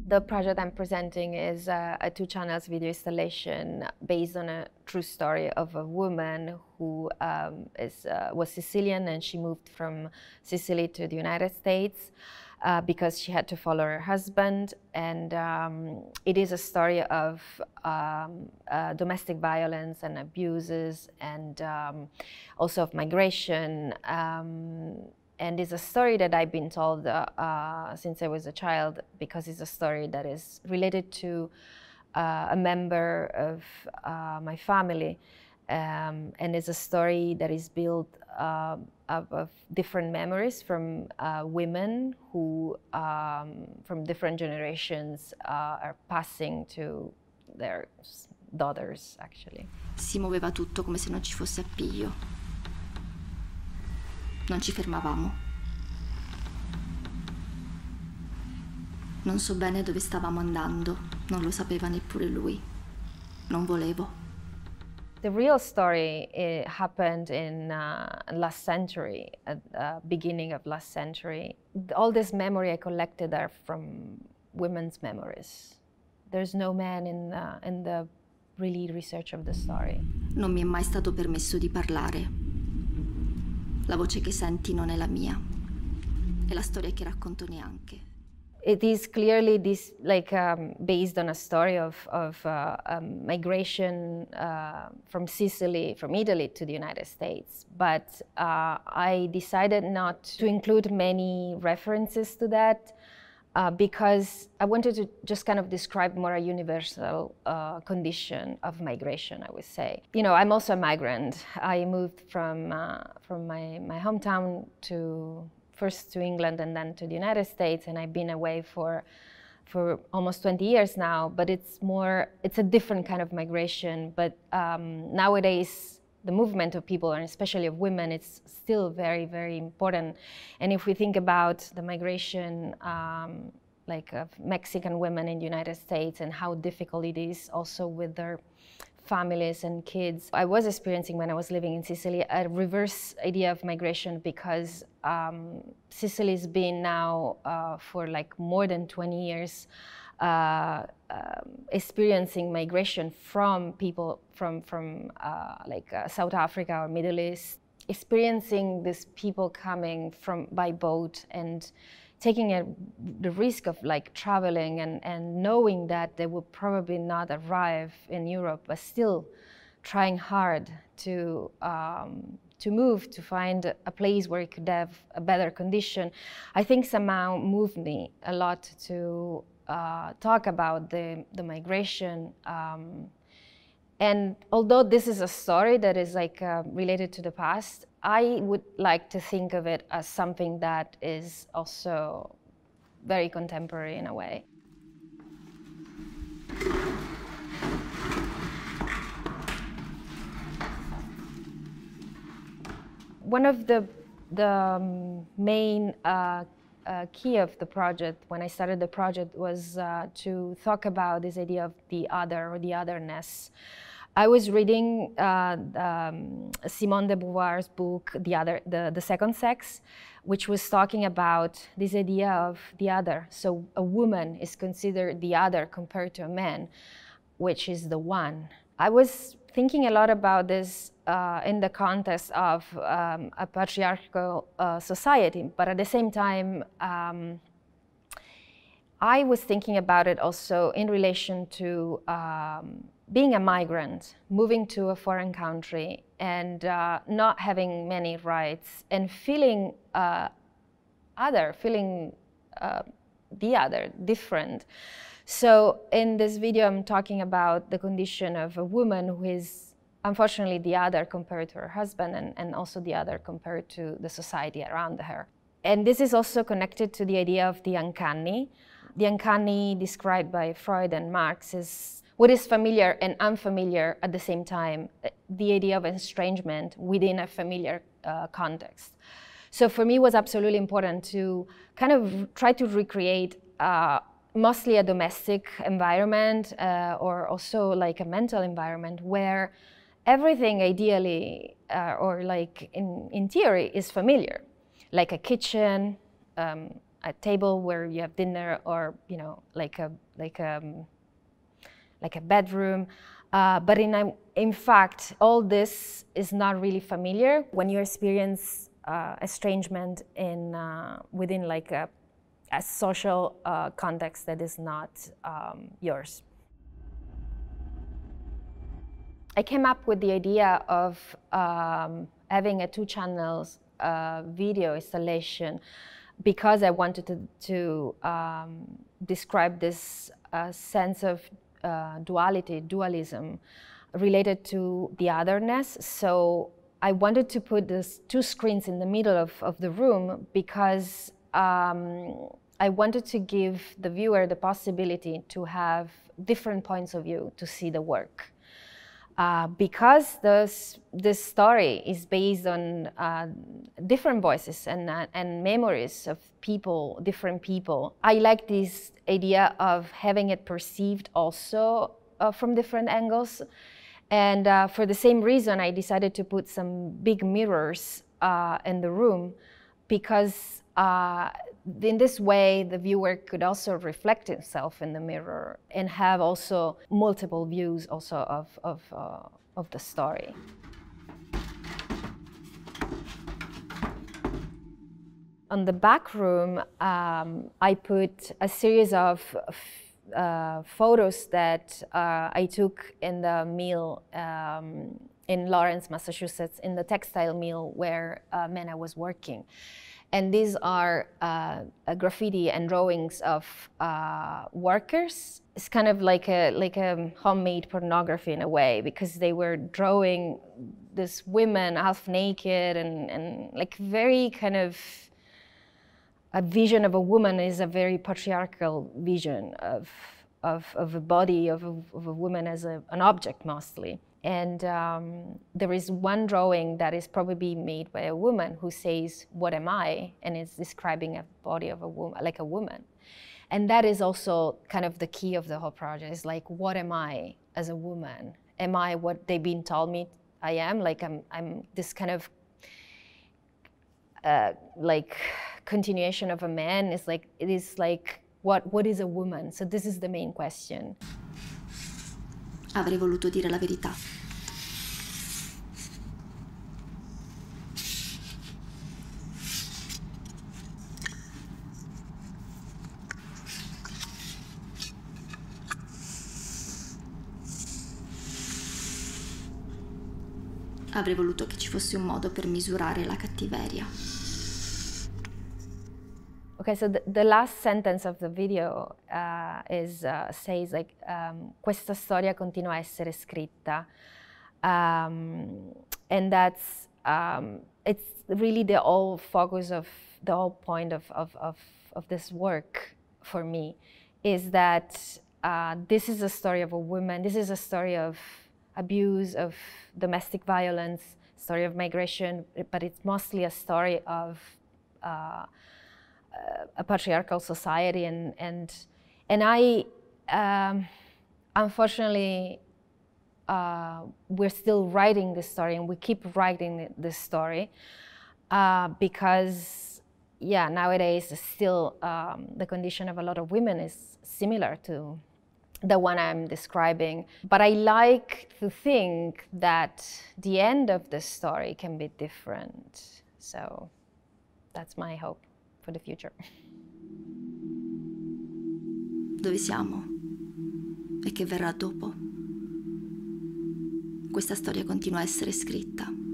The project I'm presenting is a 2 channels video installation based on a true story of a woman who was Sicilian, and she moved from Sicily to the United States because she had to follow her husband. And it is a story of domestic violence and abuses, and also of migration. And it's a story that I've been told since I was a child, because it's a story that is related to a member of my family. And it's a story that is built of different memories from women who, from different generations, are passing to their daughters, actually. Si muoveva tutto come se non ci fosse appiglio. Non ci fermavamo. Non so bene dove stavamo andando, non lo sapeva neppure lui. Non volevo. The real story happened in last century, at the beginning of last century. All this memory I collected are from women's memories. There's no man in the really research of the story. Non mi è mai stato permesso di parlare. La voce che senti non è la mia, è la storia che racconto neanche. It is clearly based on a story of migration from Sicily, from Italy to the United States. But I decided not to include many references to that because I wanted to just kind of describe more a universal condition of migration, I would say. You know, I'm also a migrant. I moved from my hometown first to England and then to the United States, and I've been away for almost 20 years now, but it's a different kind of migration. But nowadays, the movement of people, and especially of women, it's still very, very important. And if we think about the migration of Mexican women in the United States and how difficult it is also with their families and kids. I was experiencing, when I was living in Sicily, a reverse idea of migration, because Sicily's been now for like more than 20 years experiencing migration from people from South Africa or Middle East, experiencing these people coming by boat and taking the risk of like traveling and knowing that they will probably not arrive in Europe, but still trying hard to move, to find a place where it could have a better condition. I think somehow moved me a lot to talk about the migration. And although this is a story that is like related to the past, I would like to think of it as something that is also very contemporary in a way. One of the main key of the project, when I started the project, was to talk about this idea of the other or the otherness. I was reading Simone de Beauvoir's book, The Second Sex, which was talking about this idea of the other. So a woman is considered the other compared to a man, which is the one. I was thinking a lot about this in the context of a patriarchal society, but at the same time, I was thinking about it also in relation to being a migrant, moving to a foreign country and not having many rights and feeling the other, different. So in this video, I'm talking about the condition of a woman who is unfortunately the other compared to her husband, and also the other compared to the society around her. And this is also connected to the idea of the uncanny. The uncanny, described by Freud and Marx, is what is familiar and unfamiliar at the same time, the idea of estrangement within a familiar context. So for me, it was absolutely important to kind of try to recreate mostly a domestic environment or also like a mental environment where everything ideally or like in theory is familiar, like a kitchen, a table where you have dinner, or like a bedroom. But in fact, all this is not really familiar when you experience estrangement within like a social context that is not yours. I came up with the idea of having a 2-channel video installation because I wanted to describe this sense of dualism related to the otherness. So I wanted to put these 2 screens in the middle of the room because I wanted to give the viewer the possibility to have different points of view to see the work. Because this story is based on different voices and memories of people, different people, I like this idea of having it perceived also from different angles. And for the same reason, I decided to put some big mirrors in the room, because in this way, the viewer could also reflect himself in the mirror and have also multiple views also of the story. On the back room, I put a series of photos that I took in the mill in Lawrence, Massachusetts, in the textile mill where Mena was working. And these are graffiti and drawings of workers. It's kind of like a homemade pornography in a way, because they were drawing this women half naked and like very kind of a vision of a woman is a very patriarchal vision of a body of a woman as an object mostly. And there is one drawing that is probably made by a woman who says, "What am I?" and is describing a body of a woman, like a woman. And that is also kind of the key of the whole project. Is like, what am I as a woman? Am I what they've been told me I am? Like I'm this kind of like continuation of a man. It's like it is like what is a woman? So this is the main question. Avrei voluto dire la verità. Avrei voluto che ci fosse un modo per misurare la cattiveria. Okay, so the last sentence of the video says like, questa storia continua a essere scritta. And that's, it's really the whole focus of the whole point of this work for me, is that this is a story of a woman, this is a story of abuse, of domestic violence, story of migration, but it's mostly a story of a patriarchal society, and I unfortunately we're still writing this story, and we keep writing this story because nowadays still the condition of a lot of women is similar to the one I'm describing. But I like to think that the end of the story can be different, so that's my hope for the future. Dove siamo? E che verrà dopo? Questa storia continua a essere scritta.